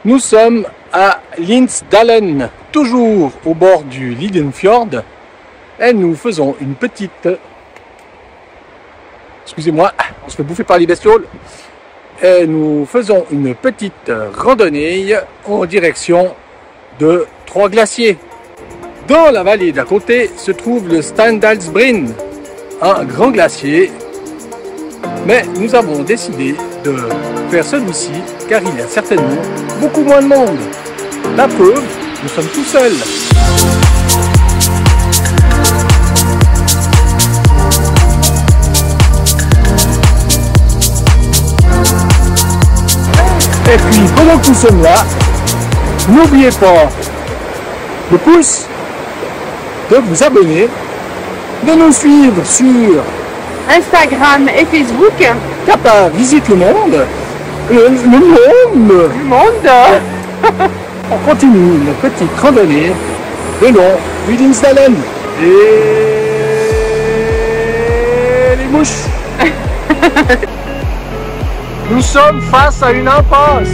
Nous sommes à Linsdalen, toujours au bord du Liegenfjord, et nous faisons une petite... Excusez-moi, on se fait bouffer par les bestioles. Et nous faisons une petite randonnée en direction de 3 glaciers. Dans la vallée d'à côté se trouve le Standalsbreen, un grand glacier. Mais nous avons décidé de faire celui-ci car il y a certainement beaucoup moins de monde. La preuve, nous sommes tout seuls. Et puis pendant que nous sommes là, n'oubliez pas le pouce, de vous abonner, de nous suivre sur Instagram et Facebook. Kappa visite le monde. Le monde. On continue une petite randonnée le long du Linsdalen. Et les mouches. Nous sommes face à une impasse.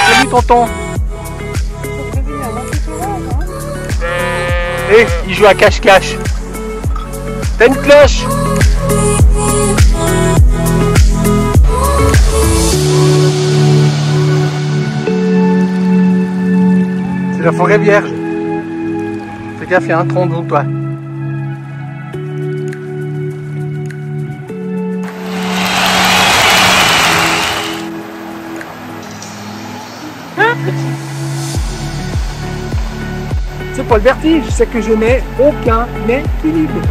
Salut tonton. Et il joue à cache-cache. T'as une cloche. C'est la forêt vierge. Fais gaffe, il y a un tronc devant toi. C'est pas le vertige, c'est que je n'ai aucun équilibre.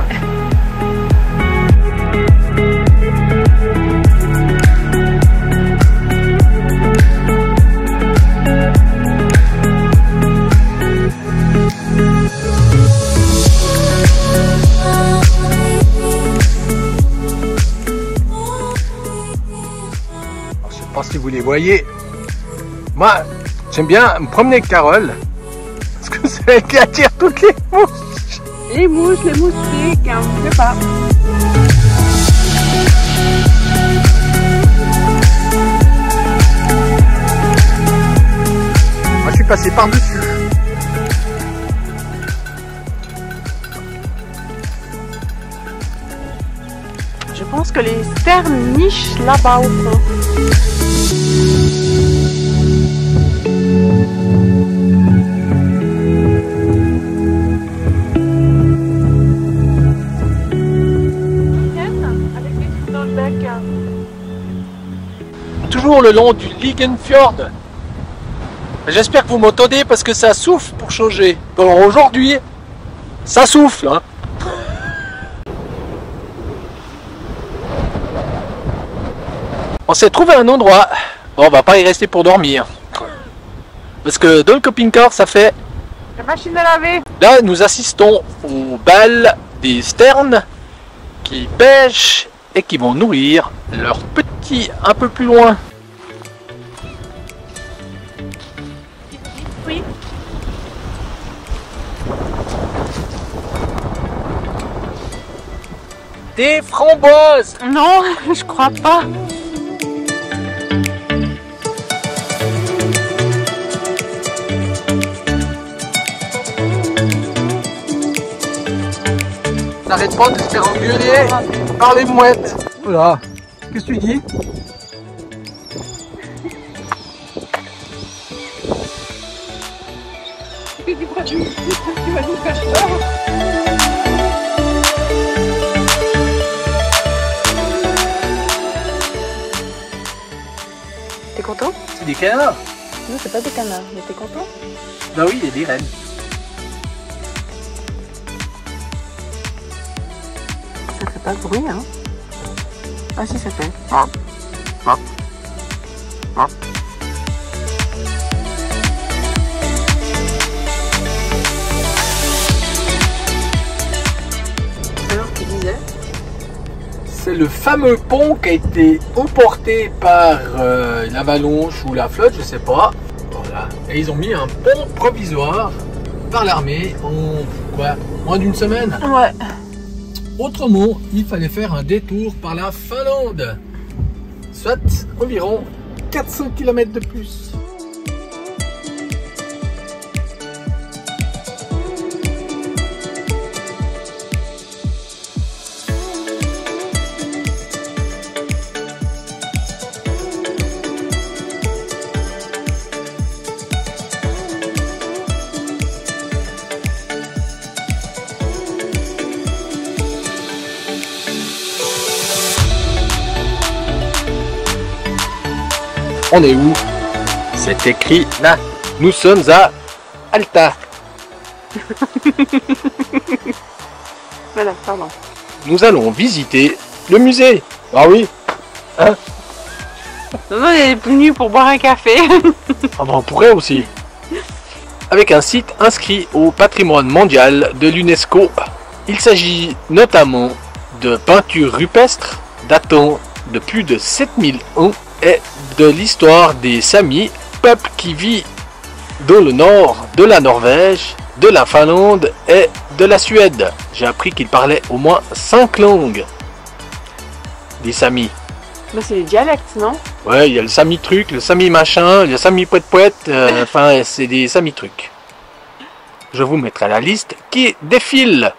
Je sais pas si vous les voyez. Moi, j'aime bien me promener avec Carole. Parce que c'est elle qui attire toutes les mouches. Les moustiques, hein, je sais pas. Moi, je suis passé par-dessus. Je pense que les sternes nichent là-bas au fond. Toujours le long du Liegenfjord. J'espère que vous m'entendez parce que ça souffle pour changer. Alors aujourd'hui, ça souffle. Hein. On s'est trouvé un endroit. Bon, on va pas y rester pour dormir. Parce que dans le camping-car, ça fait... La machine à laver. Là, nous assistons au bal des sternes qui pêchent et qui vont nourrir leurs petits un peu plus loin. Oui. Des framboises! Non, je crois pas. N'arrête pas de se faire engueuler par les mouettes. Voilà. Qu'est-ce que tu dis? Tu vas nous faire peur. T'es content? C'est des canards. Non, c'est pas des canards, mais t'es content? Bah oui, il y a des rennes. Ça fait pas de bruit, hein? Ah si, ça fait. Alors, tu disais? C'est le fameux pont qui a été emporté par la ballonche ou la flotte, je sais pas. Voilà. Et ils ont mis un pont provisoire par l'armée en quoi, moins d'une semaine. Ouais. Autrement, il fallait faire un détour par la Finlande, soit environ 400 km de plus. On est où? C'est écrit là. Nous sommes à Alta. Voilà, pardon. Nous allons visiter le musée. Ah oui. Hein? Non, non, il est venu pour boire un café. Ah ben, on pourrait aussi. Avec un site inscrit au patrimoine mondial de l'UNESCO. Il s'agit notamment de peintures rupestres datant de plus de 7000 ans et de l'histoire des Samis, peuple qui vit dans le nord de la Norvège, de la Finlande et de la Suède. J'ai appris qu'ils parlaient au moins 5 langues des Samis. Mais c'est les dialectes, non? Ouais, il y a le Sami truc, le Sami machin, le Sami poète, enfin c'est des Sami trucs. Je vous mettrai la liste qui défile.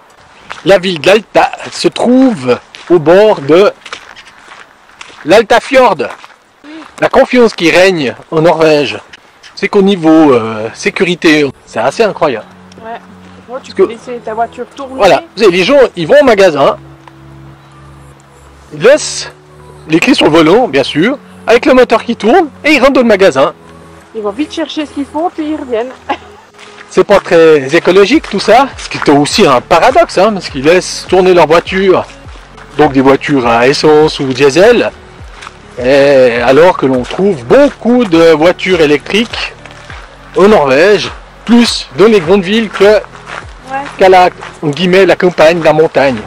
La ville d'Alta se trouve au bord de l'Altafjord. La confiance qui règne en Norvège, c'est qu'au niveau sécurité, c'est assez incroyable. Ouais. Moi, tu peux laisser ta voiture tourner. Voilà, vous savez, les gens, ils vont au magasin, ils laissent les clés sur le volant, bien sûr, avec le moteur qui tourne, et ils rentrent dans le magasin. Ils vont vite chercher ce qu'ils font, puis ils reviennent. C'est pas très écologique tout ça, ce qui est aussi un paradoxe, hein, parce qu'ils laissent tourner leur voiture, donc des voitures à essence ou diesel, et alors que l'on trouve beaucoup de voitures électriques en Norvège, plus dans les grandes villes qu'à la, en guillemets, la campagne, la montagne.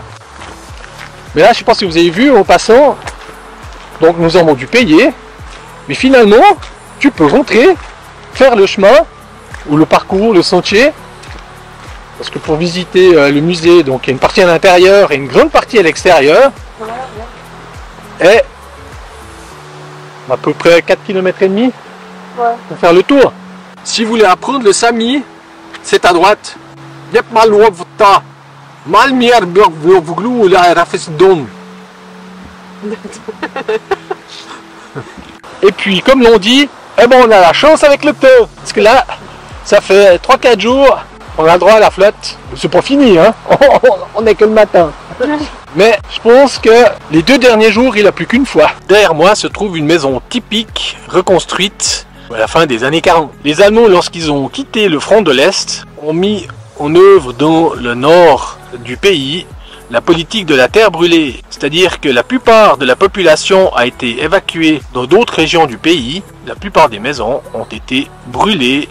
Mais là, je ne sais pas si vous avez vu en passant, donc nous avons dû payer, mais finalement, tu peux rentrer, faire le chemin, ou le parcours, le sentier, parce que pour visiter le musée, donc il y a une partie à l'intérieur et une grande partie à l'extérieur, et à peu près 4 km et demi pour faire le tour. Si vous voulez apprendre le Sami, c'est à droite. Et puis comme l'on dit, eh ben, on a la chance avec le temps, parce que là ça fait 3-4 jours, on a le droit à la flotte. C'est pas fini, hein. On n'est que le matin. Mais je pense que les 2 derniers jours, il a plus qu'une fois. Derrière moi se trouve une maison typique, reconstruite à la fin des années 40. Les Allemands, lorsqu'ils ont quitté le front de l'Est, ont mis en œuvre dans le nord du pays la politique de la terre brûlée. C'est-à-dire que la plupart de la population a été évacuée dans d'autres régions du pays. La plupart des maisons ont été brûlées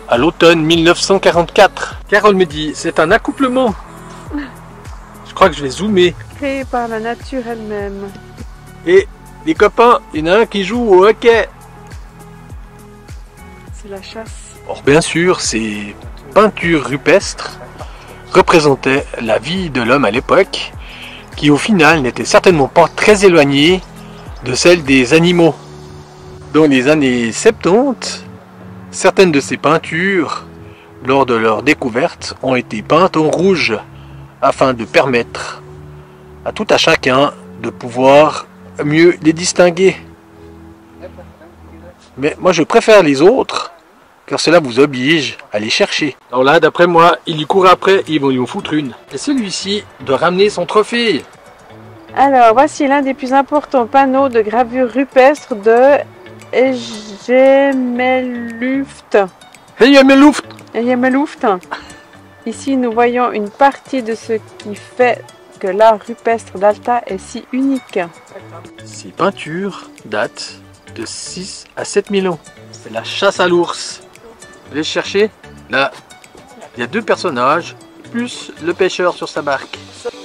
à l'automne 1944. Carole me dit, c'est un accouplement. Je crois que je vais zoomer. Créé par la nature elle-même. Et les copains, il y en a un qui joue au hockey. C'est la chasse. Or bien sûr, ces peintures rupestres représentaient la vie de l'homme à l'époque, qui au final n'était certainement pas très éloignée de celle des animaux. Dans les années 70, certaines de ces peintures, lors de leur découverte, ont été peintes en rouge, afin de permettre à tout à chacun de pouvoir mieux les distinguer. Mais moi je préfère les autres, car cela vous oblige à les chercher. Alors là, d'après moi, il y court après, ils vont lui en foutre une. Et celui-ci doit ramener son trophée. Alors, voici l'un des plus importants panneaux de gravure rupestre de Egemeluft. Egemeluft. Ici, nous voyons une partie de ce qui fait que l'art rupestre d'Alta est si unique. Ces peintures datent de 6 à 7 000 ans. C'est la chasse à l'ours. Vous allez chercher? Là, il y a 2 personnages, plus le pêcheur sur sa barque.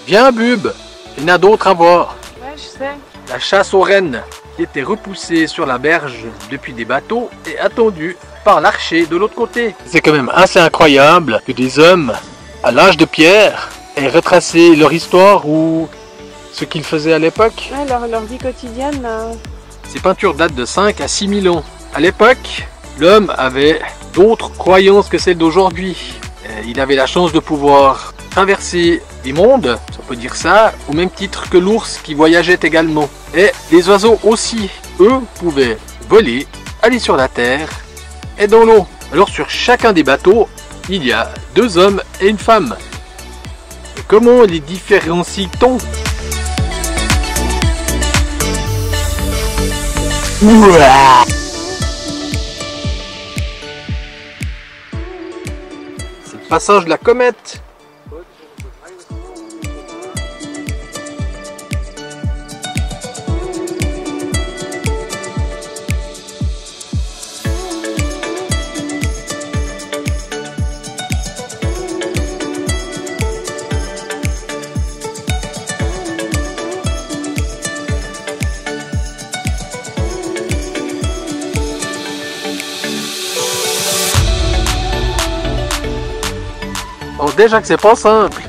Viens, Bub, il y en a d'autres à voir. Ouais, je sais. La chasse aux rennes. qui étaient repoussés sur la berge depuis des bateaux et attendus par l'archer de l'autre côté. C'est quand même assez incroyable que des hommes à l'âge de pierre aient retracé leur histoire ou ce qu'ils faisaient à l'époque. Ouais, leur vie quotidienne. Ces peintures datent de 5 à 6 000 ans. À l'époque, l'homme avait d'autres croyances que celles d'aujourd'hui. Il avait la chance de pouvoir traverser des mondes, si on peut dire ça, au même titre que l'ours qui voyageait également. Et les oiseaux aussi, eux, pouvaient voler, aller sur la terre et dans l'eau. Alors sur chacun des bateaux, il y a 2 hommes et une femme. Et comment les différencie-t-on? C'est le passage de la comète. Alors déjà que c'est pas simple.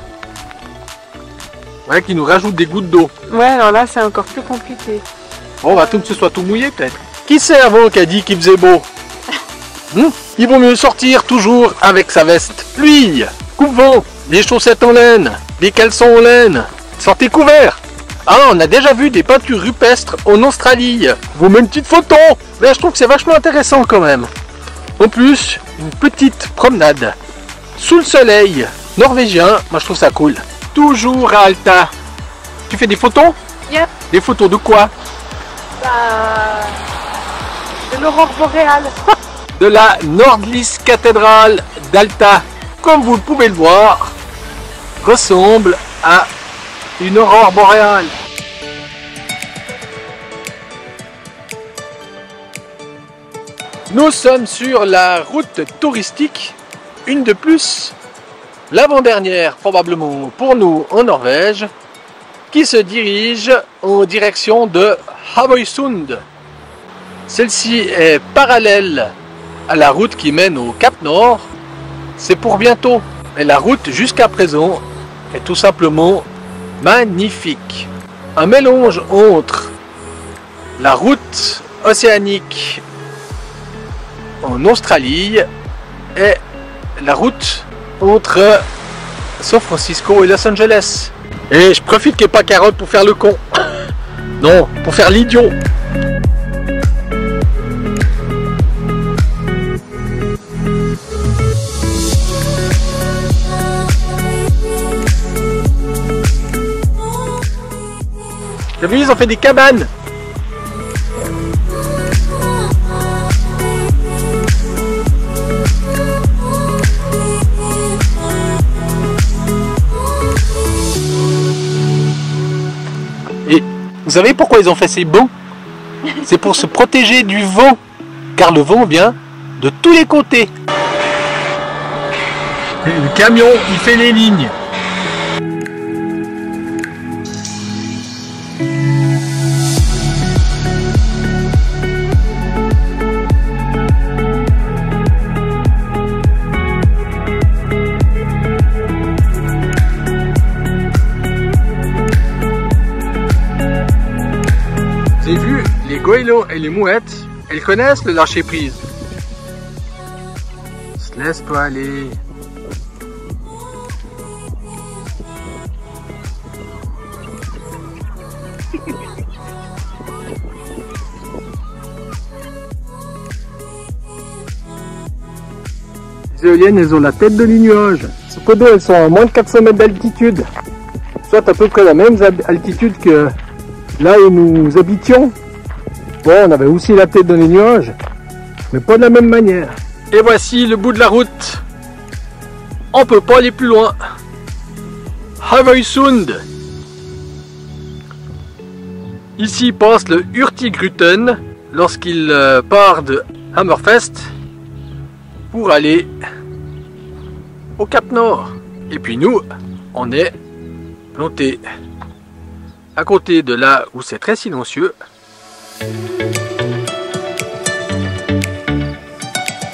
Ouais, qui nous rajoute des gouttes d'eau. Ouais, alors là c'est encore plus compliqué. Bon, on va tout que ce soit tout mouillé peut-être. Qui c'est avant qui a dit qu'il faisait beau? Il vaut mieux sortir toujours avec sa veste pluie, coupe-vent, des chaussettes en laine, des caleçons en laine. Sortez couverts. Ah, on a déjà vu des peintures rupestres en Australie. Vous mettez une petite photo. Mais je trouve que c'est vachement intéressant quand même. En plus, une petite promenade sous le soleil norvégien, moi je trouve ça cool. Toujours à Alta. Tu fais des photos? Yep. Des photos de quoi? De l'aurore boréale. De la Nordlys cathédrale d'Alta. Comme vous pouvez le voir, ressemble à une aurore boréale. Nous sommes sur la route touristique, une de plus, l'avant-dernière probablement pour nous en Norvège, qui se dirige en direction de Havøysund. Celle-ci est parallèle à la route qui mène au Cap Nord. C'est pour bientôt. Mais la route jusqu'à présent est tout simplement magnifique. Un mélange entre la route océanique en Australie et la route entre San Francisco et Los Angeles. Et je profite qu'il n'y ait pas Carotte pour faire le con. Non, pour faire l'idiot. T'as vu, ils ont fait des cabanes. Et vous savez pourquoi ils ont fait ces bancs? C'est pour se protéger du vent, car le vent vient de tous les côtés. Et le camion, il fait les lignes. J'ai vu les goélands et les mouettes, elles connaissent le lâcher prise. Se laisse pas aller. Les éoliennes, elles ont la tête de les nuages. Cependant, elles sont à moins de 400 mètres d'altitude. Soit à peu près la même altitude que là où nous habitions. Bon, on avait aussi la tête dans les nuages, mais pas de la même manière. Et voici le bout de la route. On peut pas aller plus loin. Havøysund. Ici passe le Hurtigruten lorsqu'il part de Hammerfest pour aller au Cap Nord. Et puis nous, on est planté à côté de là où c'est très silencieux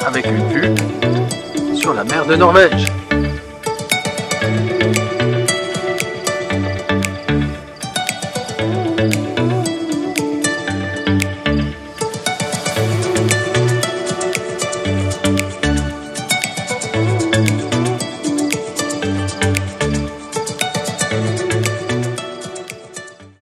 avec une vue sur la mer de Norvège.